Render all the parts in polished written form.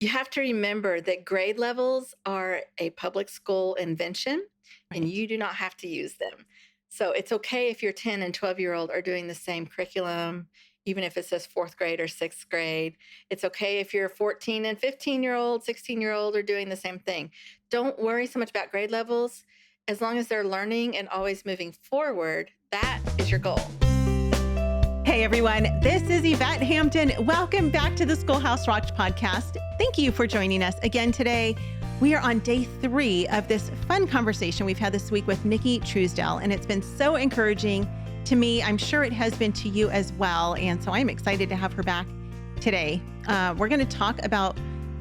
You have to remember that grade levels are a public school invention, and Right. you do not have to use them. So it's okay if your 10 and 12-year-old are doing the same curriculum, even if it says fourth grade or sixth grade. It's okay if your 14 and 15-year-old, 16-year-old are doing the same thing. Don't worry so much about grade levels. As long as they're learning and always moving forward, that is your goal. Hey everyone, this is Yvette Hampton. Welcome back to the Schoolhouse Rocked Podcast. Thank you for joining us again today. We are on day 3 of this fun conversation we've had this week with Nicki Truesdell, and it's been so encouraging to me. I'm sure it has been to you as well, and so I'm excited to have her back today. We're going to talk about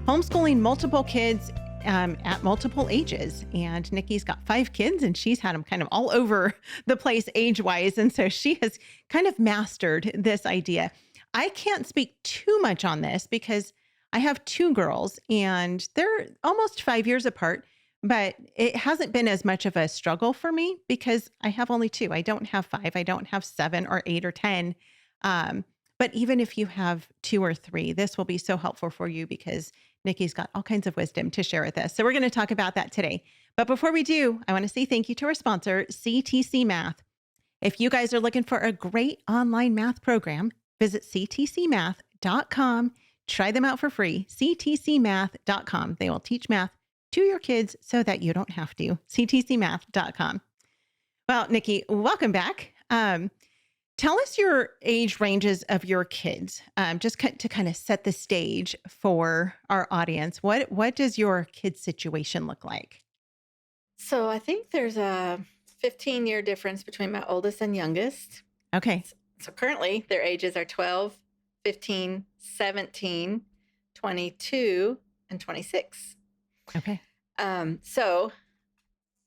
homeschooling multiple kids at multiple ages. And Nicki's got 5 kids and she's had them kind of all over the place age-wise. And so she has kind of mastered this idea. I can't speak too much on this because I have 2 girls and they're almost 5 years apart, but it hasn't been as much of a struggle for me because I have only 2. I don't have 5. I don't have 7 or 8 or 10. But even if you have 2 or 3, this will be so helpful for you because Nicki's got all kinds of wisdom to share with us. So we're going to talk about that today. But before we do, I want to say thank you to our sponsor, CTC Math. If you guys are looking for a great online math program, visit ctcmath.com. Try them out for free, ctcmath.com. They will teach math to your kids so that you don't have to, ctcmath.com. Well, Nicki, welcome back. Tell us your age ranges of your kids, just to kind of set the stage for our audience. What does your kid situation look like? So I think there's a 15-year difference between my oldest and youngest. Okay. So currently their ages are 12, 15, 17, 22, and 26. Okay. So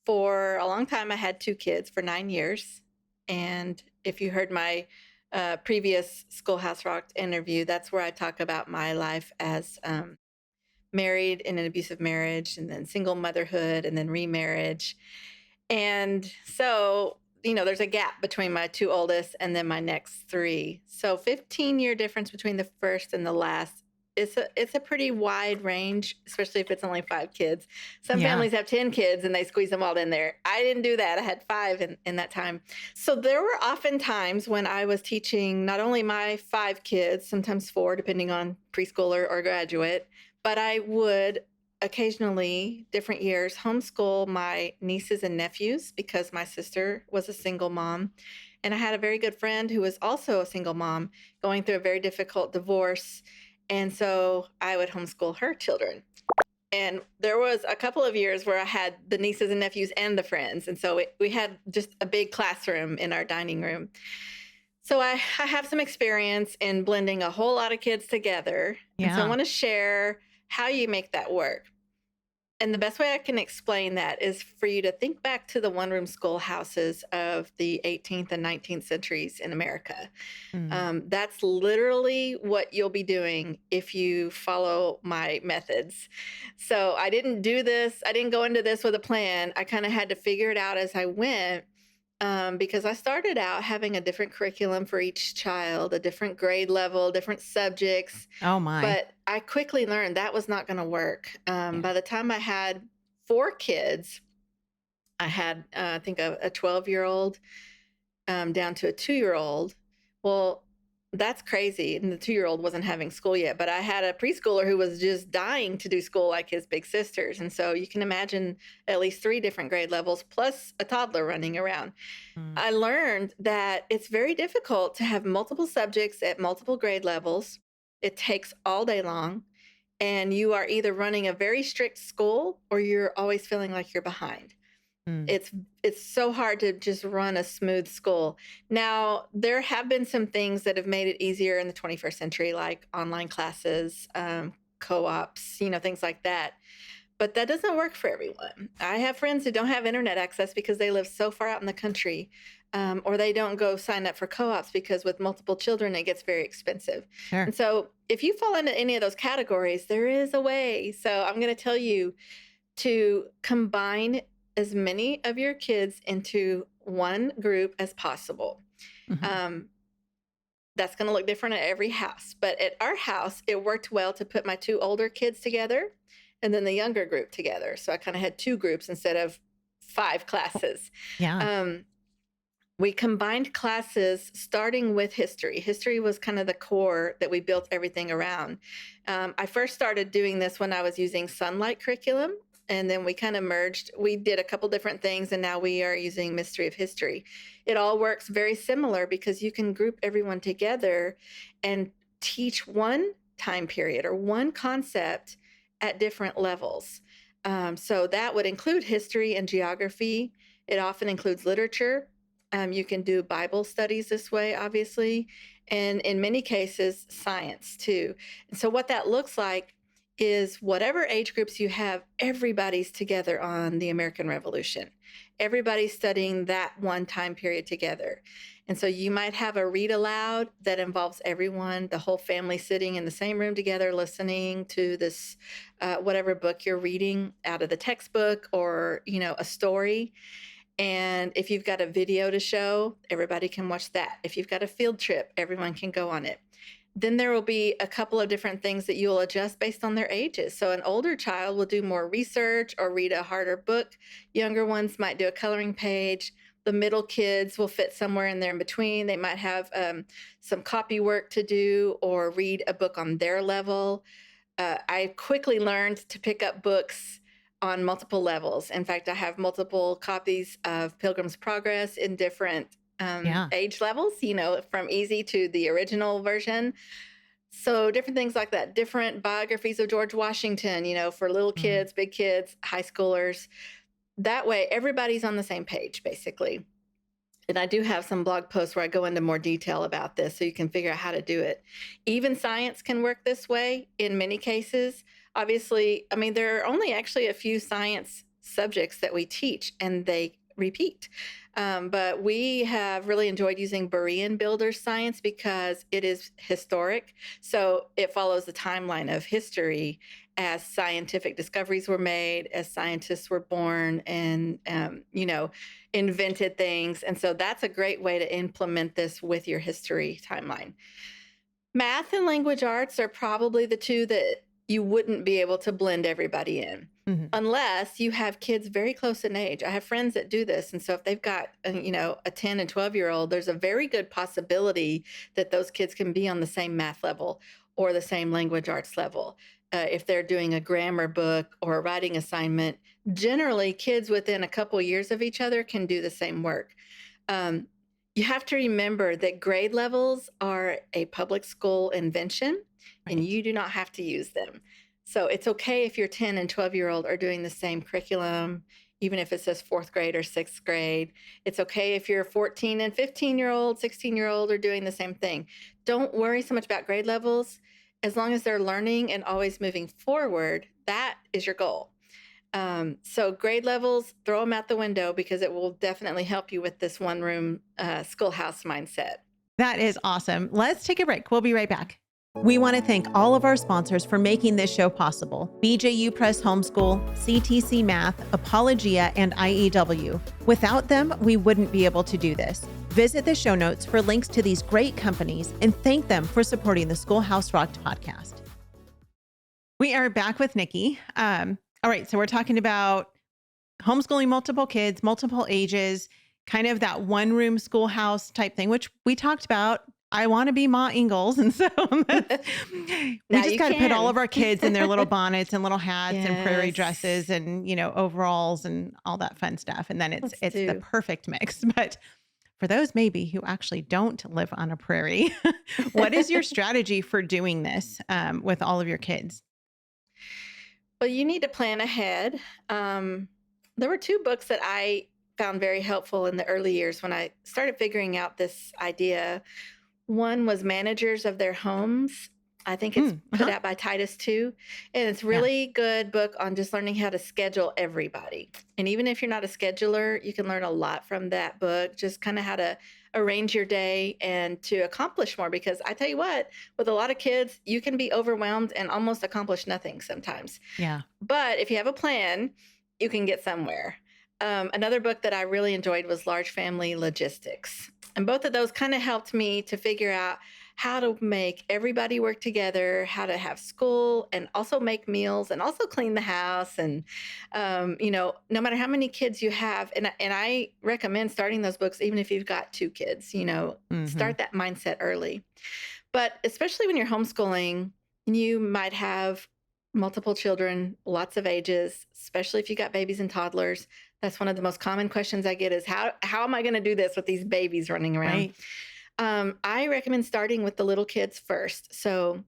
for a long time, I had 2 kids for 9 years. And if you heard my previous Schoolhouse Rocked interview, that's where I talk about my life as married in an abusive marriage, and then single motherhood, and then remarriage. And so, there's a gap between my 2 oldest and then my next 3. So 15-year difference between the first and the last. It's a pretty wide range, especially if it's only 5 kids. Some Yeah. families have 10 kids and they squeeze them all in there. I didn't do that. I had 5 in that time. So there were often times when I was teaching not only my 5 kids, sometimes 4, depending on preschooler or graduate, but I would occasionally, different years, homeschool my nieces and nephews because my sister was a single mom. And I had a very good friend who was also a single mom going through a very difficult divorce. And so I would homeschool her children. And there was a couple of years where I had the nieces and nephews and the friends. And so we had just a big classroom in our dining room. So I have some experience in blending a whole lot of kids together. And so I Yeah. want to share how you make that work. And the best way I can explain that is for you to think back to the one-room schoolhouses of the 18th and 19th centuries in America. Mm. That's literally what you'll be doing if you follow my methods. So I didn't do this. I didn't go into this with a plan. I kind of had to figure it out as I went. Because I started out having a different curriculum for each child, a different grade level, different subjects. Oh my. But I quickly learned that was not going to work. Yeah. By the time I had 4 kids, I had, I think, a 12-year-old down to a 2-year-old. Well, that's crazy. And the 2-year-old wasn't having school yet, but I had a preschooler who was just dying to do school like his big sisters. And so you can imagine at least 3 different grade levels plus a toddler running around. Mm. I learned that it's very difficult to have multiple subjects at multiple grade levels. It takes all day long. And you are either running a very strict school or you're always feeling like you're behind. Mm. It's so hard to just run a smooth school. Now, there have been some things that have made it easier in the 21st century, like online classes, co-ops, things like that. But that doesn't work for everyone. I have friends who don't have internet access because they live so far out in the country, or they don't go sign up for co-ops because with multiple children, it gets very expensive. Sure. And so if you fall into any of those categories, there is a way. So I'm going to tell you to combine as many of your kids into one group as possible. Mhm. that's going to look different at every house. But at our house, it worked well to put my two older kids together and then the younger group together. So I kind of had two groups instead of 5 classes. Yeah. We combined classes starting with history. History was kind of the core that we built everything around. I first started doing this when I was using Sunlight curriculum, and then we kind of merged. We did a couple different things, and now we are using Mystery of History. It all works very similar because you can group everyone together and teach one time period or one concept at different levels. So that would include history and geography. It often includes literature. You can do Bible studies this way, obviously, and in many cases, science too. And so what that looks like is whatever age groups you have, everybody's together on the American Revolution. Everybody's studying that one time period together. And so you might have a read aloud that involves everyone, the whole family sitting in the same room together, listening to this, whatever book you're reading out of the textbook or, a story. And if you've got a video to show, everybody can watch that. If you've got a field trip, everyone can go on it. Then there will be a couple of different things that you'll adjust based on their ages. So an older child will do more research or read a harder book. Younger ones might do a coloring page. The middle kids will fit somewhere in there in between. They might have some copy work to do or read a book on their level. I quickly learned to pick up books on multiple levels. In fact, I have multiple copies of Pilgrim's Progress in different age levels, from easy to the original version. So different things like that, different biographies of George Washington, for little kids, big kids, high schoolers. That way, everybody's on the same page, basically. And I do have some blog posts where I go into more detail about this so you can figure out how to do it. Even science can work this way in many cases. Obviously, there are only actually a few science subjects that we teach and they repeat. But we have really enjoyed using Berean builder science because it is historic. So it follows the timeline of history as scientific discoveries were made, as scientists were born and, invented things. And so that's a great way to implement this with your history timeline. Math and language arts are probably the two that you wouldn't be able to blend everybody in unless you have kids very close in age. I have friends that do this. And so if they've got, a 10 and 12-year-old, there's a very good possibility that those kids can be on the same math level or the same language arts level. If they're doing a grammar book or a writing assignment, generally kids within a couple years of each other can do the same work. You have to remember that grade levels are a public school invention, and you do not have to use them. So it's okay if your 10 and 12-year-old are doing the same curriculum, even if it says 4th grade or 6th grade. It's okay if your 14 and 15-year-old, 16-year-old are doing the same thing. Don't worry so much about grade levels. As long as they're learning and always moving forward, that is your goal. So grade levels, throw them out the window because it will definitely help you with this one-room schoolhouse mindset. That is awesome. Let's take a break. We'll be right back. We want to thank all of our sponsors for making this show possible: BJU Press Homeschool, CTC Math, Apologia, and IEW. Without them, we wouldn't be able to do this. Visit the show notes for links to these great companies and thank them for supporting the Schoolhouse Rocked podcast. We are back with Nicki. All right, so we're talking about homeschooling multiple kids, multiple ages, kind of that one-room schoolhouse type thing, which we talked about. I want to be Ma Ingalls. And so we just got to put all of our kids in their little bonnets and little hats and prairie dresses and, overalls and all that fun stuff. And then it's the perfect mix. But for those maybe who actually don't live on a prairie, what is your strategy for doing this with all of your kids? Well, you need to plan ahead. There were 2 books that I found very helpful in the early years when I started figuring out this idea. One was Managers of Their Homes. I think it's put out by Titus too. And it's really good book on just learning how to schedule everybody. And even if you're not a scheduler, you can learn a lot from that book, just kind of how to arrange your day and to accomplish more. Because I tell you what, with a lot of kids, you can be overwhelmed and almost accomplish nothing sometimes. Yeah. But if you have a plan, you can get somewhere. Another book that I really enjoyed was Large Family Logistics. And both of those kind of helped me to figure out how to make everybody work together, how to have school and also make meals and also clean the house. And, no matter how many kids you have, and I recommend starting those books, even if you've got 2 kids, start that mindset early. But especially when you're homeschooling, you might have multiple children, lots of ages, especially if you got babies and toddlers. That's one of the most common questions I get is how am I going to do this with these babies running around? Right. I recommend starting with the little kids first. So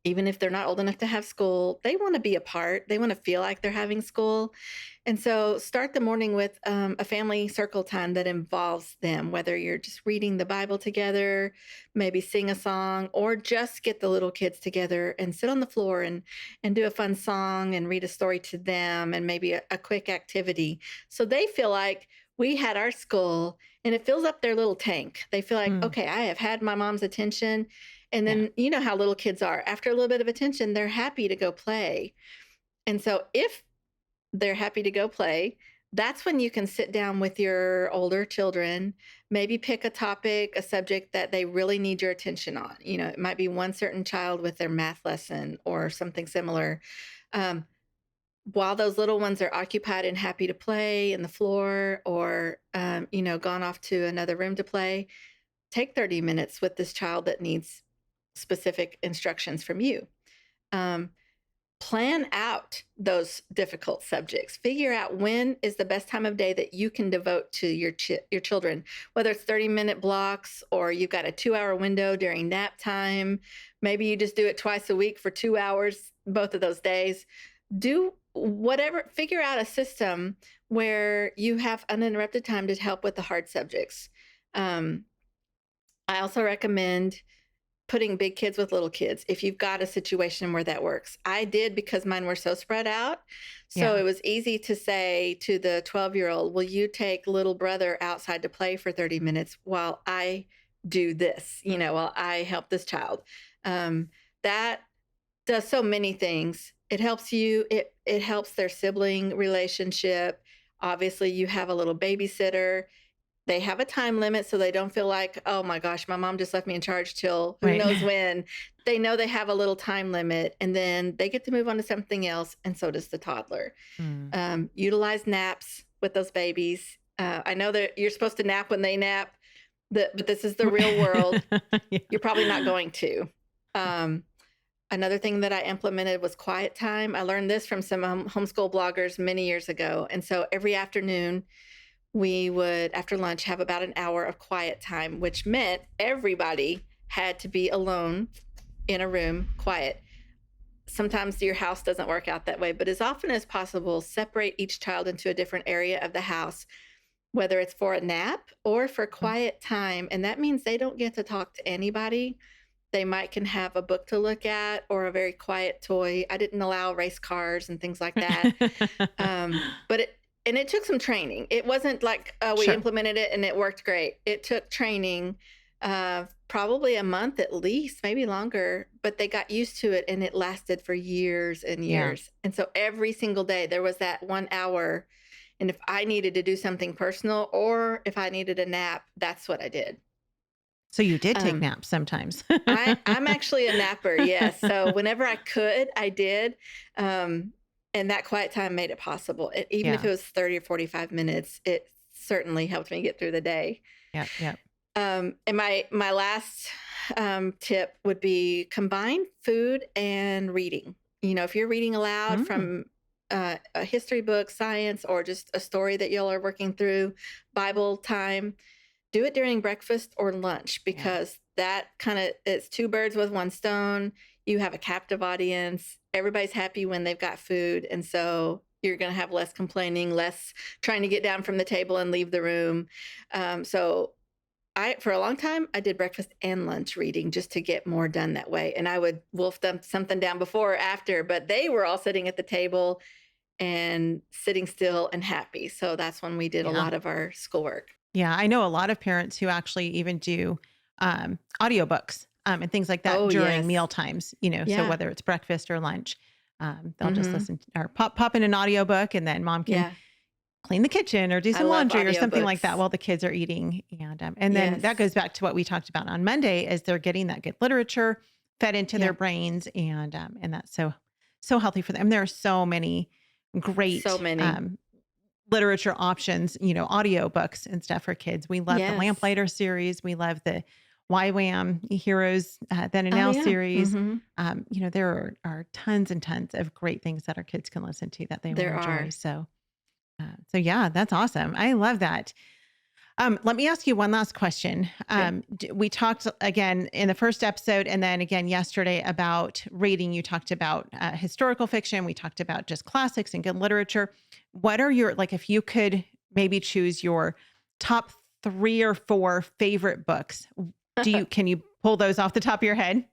even if they're not old enough to have school, they want to be a part. They want to feel like they're having school. And so start the morning with a family circle time that involves them, whether you're just reading the Bible together, maybe sing a song, or just get the little kids together and sit on the floor and do a fun song and read a story to them and maybe a quick activity. So they feel like we had our school and it fills up their little tank. They feel like, okay, I have had my mom's attention. And then you know how little kids are. After a little bit of attention, they're happy to go play. And so if they're happy to go play, that's when you can sit down with your older children, maybe pick a topic, a subject that they really need your attention on. It might be one certain child with their math lesson or something similar. While those little ones are occupied and happy to play in the floor or, gone off to another room to play, take 30 minutes with this child that needs specific instructions from you. Plan out those difficult subjects. Figure out when is the best time of day that you can devote to your children, whether it's 30-minute blocks or you've got a 2-hour window during nap time. Maybe you just do it twice a week for 2 hours, both of those days. Do whatever, figure out a system where you have uninterrupted time to help with the hard subjects. I also recommend putting big kids with little kids if you've got a situation where that works. I did because mine were so spread out. So it was easy to say to the 12-year-old, will you take little brother outside to play for 30 minutes while I do this, while I help this child. That does so many things. It helps you. It helps their sibling relationship. Obviously, you have a little babysitter. They have a time limit so they don't feel like, oh my gosh, my mom just left me in charge till who knows when. They know they have a little time limit and then they get to move on to something else. And so does the toddler. Utilize naps with those babies. I know that you're supposed to nap when they nap, but this is the real world. You're probably not going to. Another thing that I implemented was quiet time. I learned this from some homeschool bloggers many years ago. And so every afternoon, we would, after lunch, have about an hour of quiet time, which meant everybody had to be alone in a room, quiet. Sometimes your house doesn't work out that way, but as often as possible, separate each child into a different area of the house, whether it's for a nap or for quiet time. And that means they don't get to talk to anybody. They can have a book to look at or a very quiet toy. I didn't allow race cars and things like that. And it took some training. It wasn't like we implemented it and it worked great. It took training, probably a month at least, maybe longer, but they got used to it and it lasted for years and years. And so every single day there was that 1 hour. And if I needed to do something personal or if I needed a nap, that's what I did. So you did take naps sometimes. I'm actually a napper. Yes. So whenever I could, I did. And that quiet time made it possible. Even if it was 30 or 45 minutes, it certainly helped me get through the day. And my last tip would be combine food and reading. If you're reading aloud from a history book, science, or just a story that y'all are working through, Bible time, do it during breakfast or lunch because that it's 2 birds with 1 stone. You have a captive audience. Everybody's happy when they've got food. And so you're going to have less complaining, less trying to get down from the table and leave the room. So for a long time, I did breakfast and lunch reading just to get more done that way. And I would wolf something down before or after, but they were all sitting at the table and sitting still and happy. So that's when we did a lot of our schoolwork. Yeah, I know a lot of parents who actually even do audiobooks and things like that during meal times, so whether it's breakfast or lunch, they'll just listen or pop in an audiobook and then mom can clean the kitchen or do I some love laundry or something like that audiobooks. while the kids are eating. And then that Yes. goes back to what we talked about on Monday is they're getting that good literature fed into their Yeah. brains and that's so healthy for them. There are so many So great many. literature options, audiobooks and stuff for kids. We love the Yes. Lamplighter series. We love the YWAM Heroes Then and Oh Now yeah. series. hmm There are tons and tons of great things that our kids can listen to that they will There enjoy. are. So yeah, that's awesome. I love that. Let me ask you one last question. Okay. We talked again in the first episode and then again yesterday about rating. You talked about historical fiction. We talked about just classics and good literature. What are your, like, if you could maybe choose your top 3 or 4 favorite books, can you pull those off the top of your head?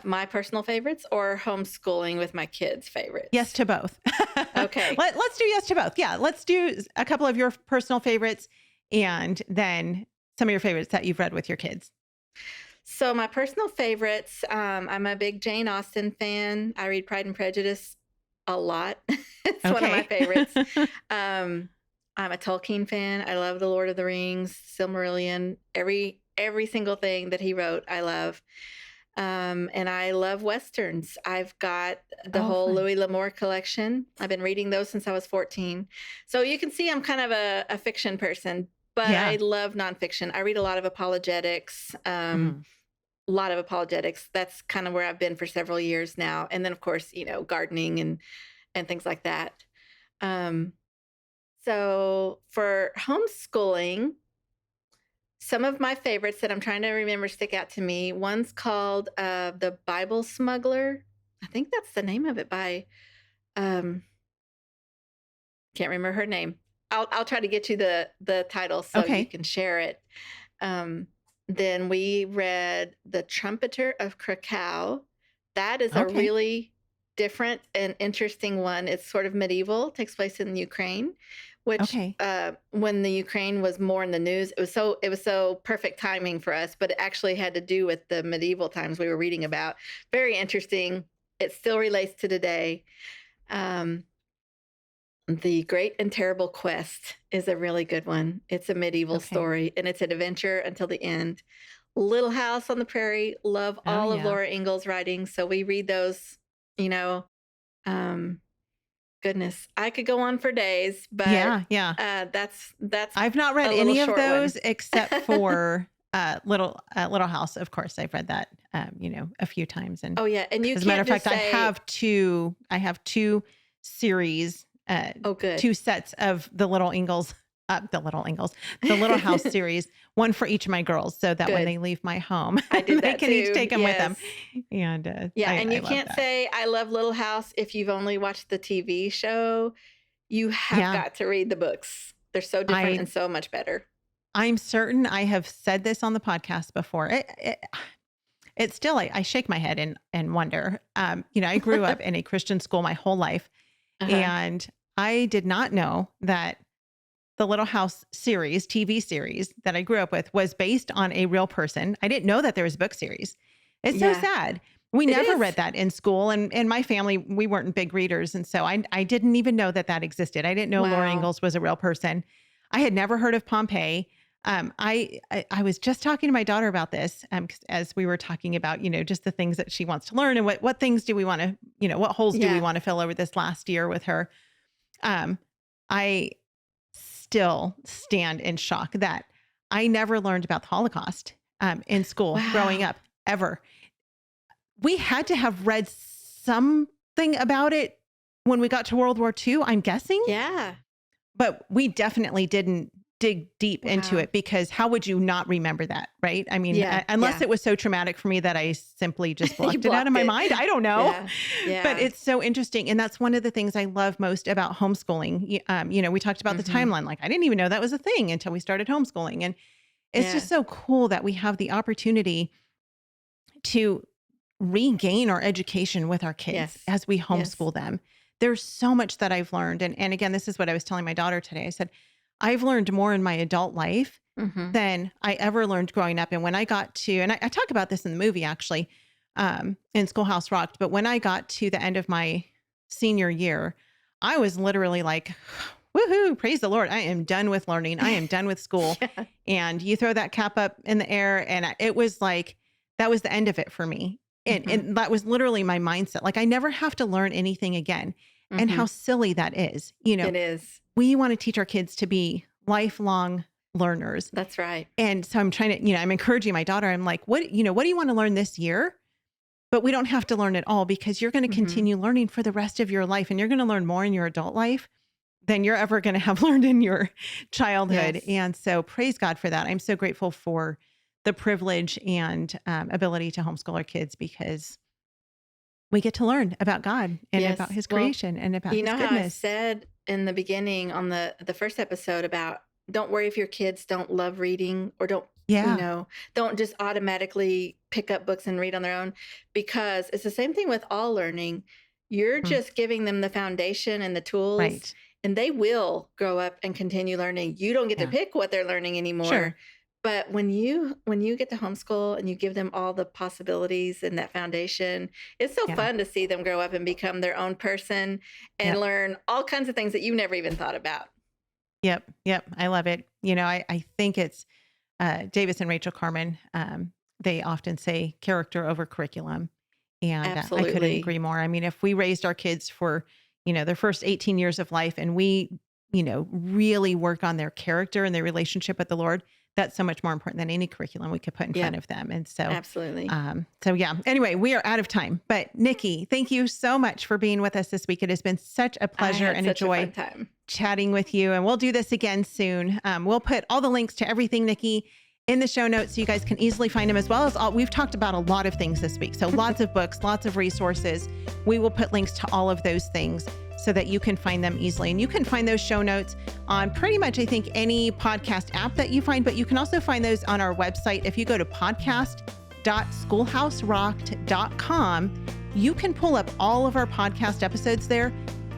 My personal favorites or homeschooling with my kids' favorites? Yes to both. Okay. Let's do yes to both. Yeah. Let's do a couple of your personal favorites and then some of your favorites that you've read with your kids. So my personal favorites, I'm a big Jane Austen fan. I read Pride and Prejudice a lot. It's one of my favorites. I'm a Tolkien fan. I love The Lord of the Rings, Silmarillion, every single thing that he wrote, I love. And I love Westerns. I've got the whole fun. Louis L'Amour collection. I've been reading those since I was 14. So you can see I'm kind of a fiction person, but Yeah. I love nonfiction. I read a lot of apologetics. Mhm. A lot of apologetics. That's kind of where I've been for several years now. And then of course, gardening and things like that. So for homeschooling, some of my favorites that I'm trying to remember stick out to me. One's called The Bible Smuggler. I think that's the name of it by can't remember her name. I'll try to get you the title so Okay. you can share it. Then we read The Trumpeter of Krakow. That is a Okay. really different and interesting one. It's sort of medieval, takes place in Ukraine, which Okay. when the Ukraine was more in the news, it was so perfect timing for us, but it actually had to do with the medieval times we were reading about. Very interesting. It still relates to today. The Great and Terrible Quest is a really good one. It's a medieval Okay. story, and it's an adventure until the end. Little House on the Prairie, love Oh, all of yeah. Laura Ingalls' writings, so we read those, goodness, I could go on for days, but Yeah. that's I've not read a little any of short one. those except for Little House. Of course, I've read that a few times. And Oh yeah, and you as a matter can't of just fact, say, I have two series, oh good. 2 sets of the Little House series, one for each of my girls, so that when Good. they leave my home, I did they that can each too. take them with them. Yes. And Yeah, I and you love can't that. say I love Little House if you've only watched the TV show. You have Yeah. got to read the books. They're so different I and so much better. I'm certain I have said this on the podcast before. It's still, I shake my head and wonder. I grew up in a Christian school my whole life, Uh-huh. and I did not know that the Little House series, TV series that I grew up with was based on a real person. I didn't know that there was a book series. It's so Yeah. sad. We It never is. read that in school, and in my family, we weren't big readers. And so I didn't even know that existed. I didn't know Laura Wow. Ingalls was a real person. I had never heard of Pompeii. I was just talking to my daughter about this, 'cause as we were talking about, just the things that she wants to learn and what things do we want to, what holes do we Yeah. want to fill over this last year with her. I still stand in shock that I never learned about the Holocaust in school growing Wow. up, ever. We had to have read something about it when we got to World War II, I'm guessing. Yeah. But we definitely didn't dig deep into Wow. it, because how would you not remember that, right? I mean, Yeah. unless Yeah. it was so traumatic for me that I simply just You blocked it out of blocked my it. mind. I don't know. Yeah. Yeah. But it's so interesting. And that's one of the things I love most about homeschooling. We talked about the Mhm. timeline. Like, I didn't even know that was a thing until we started homeschooling. And it's Yeah. just so cool that we have the opportunity to regain our education with our kids Yes. as we Yes. homeschool them. There's so much that I've learned. And again, this is what I was telling my daughter today. I said, I've learned more in my adult life Mhm. than I ever learned growing up. And when I got to, and I talk about this in the movie actually, in Schoolhouse Rocked, but when I got to the end of my senior year, I was literally like, woohoo, praise the Lord. I am done with learning. I am done with school. Yeah. And you throw that cap up in the air. And it was like, that was the end of it for me. And that was literally my mindset. Like, I never have to learn anything again. And how silly that is. It is. We want to teach our kids to be lifelong learners. That's right. And so I'm trying to, I'm encouraging my daughter. I'm like, what do you want to learn this year? But we don't have to learn it all, because you're going to continue learning for the rest of your life. And you're going to learn more in your adult life than you're ever going to have learned in your childhood. Yes. And so praise God for that. I'm so grateful for the privilege and ability to homeschool our kids, because we get to learn about God and about his creation and about his goodness. How I said in the beginning on the first episode about, don't worry if your kids don't love reading, or don't just automatically pick up books and read on their own, because it's the same thing with all learning. You're just giving them the foundation and the tools. Right. And they will grow up and continue learning. You don't get to pick what they're learning anymore. Sure. But when you get to homeschool and you give them all the possibilities and that foundation, it's so fun to see them grow up and become their own person and learn all kinds of things that you never even thought about. Yep. I love it. I think it's Davis and Rachel Carmen. They often say character over curriculum. And I couldn't agree more. I mean, if we raised our kids for their first 18 years of life, and we, really work on their character and their relationship with the Lord, that's so much more important than any curriculum we could put in front of them. And so, absolutely. Anyway, we are out of time, but Nicki, thank you so much for being with us this week. It has been such a pleasure and a joy chatting with you. And we'll do this again soon. We'll put all the links to everything, Nicki, in the show notes, so you guys can easily find them, as well as we've talked about a lot of things this week. So lots of books, lots of resources. We will put links to all of those things so that you can find them easily. And you can find those show notes on pretty much, I think, any podcast app that you find, but you can also find those on our website. If you go to podcast.schoolhouserocked.com, you can pull up all of our podcast episodes there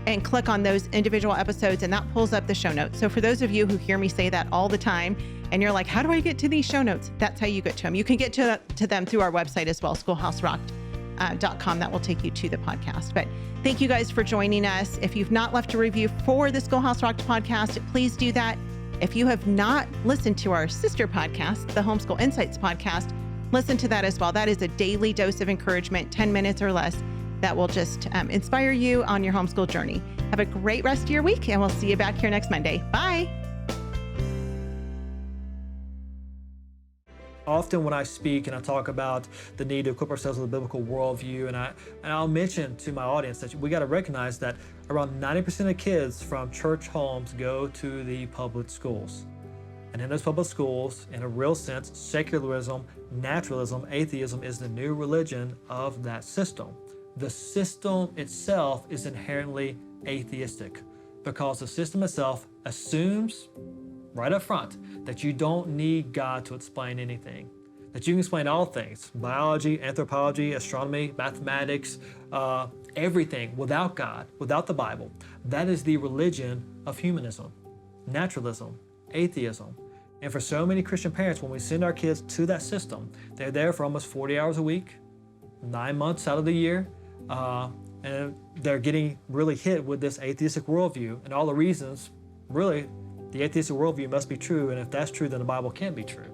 and click on those individual episodes, and that pulls up the show notes. So for those of you who hear me say that all the time, and you're like, how do I get to these show notes? That's how you get to them. You can get to them through our website as well, schoolhouserocked.com. That will take you to the podcast. But thank you guys for joining us. If you've not left a review for the Schoolhouse Rocked podcast, please do that. If you have not listened to our sister podcast, the Homeschool Insights podcast, listen to that as well. That is a daily dose of encouragement, 10 minutes or less, that will just inspire you on your homeschool journey. Have a great rest of your week, and we'll see you back here next Monday. Bye. Often when I speak and I talk about the need to equip ourselves with a biblical worldview, and I'll mention to my audience that we got to recognize that around 90% of kids from church homes go to the public schools. And in those public schools, in a real sense, secularism, naturalism, atheism is the new religion of that system. The system itself is inherently atheistic, because the system itself assumes right up front that you don't need God to explain anything, that you can explain all things, biology, anthropology, astronomy, mathematics, everything without God, without the Bible. That is the religion of humanism, naturalism, atheism. And for so many Christian parents, when we send our kids to that system, they're there for almost 40 hours a week, 9 months out of the year, and they're getting really hit with this atheistic worldview, and all the reasons, really, the atheistic worldview must be true, and if that's true, then the Bible can't be true.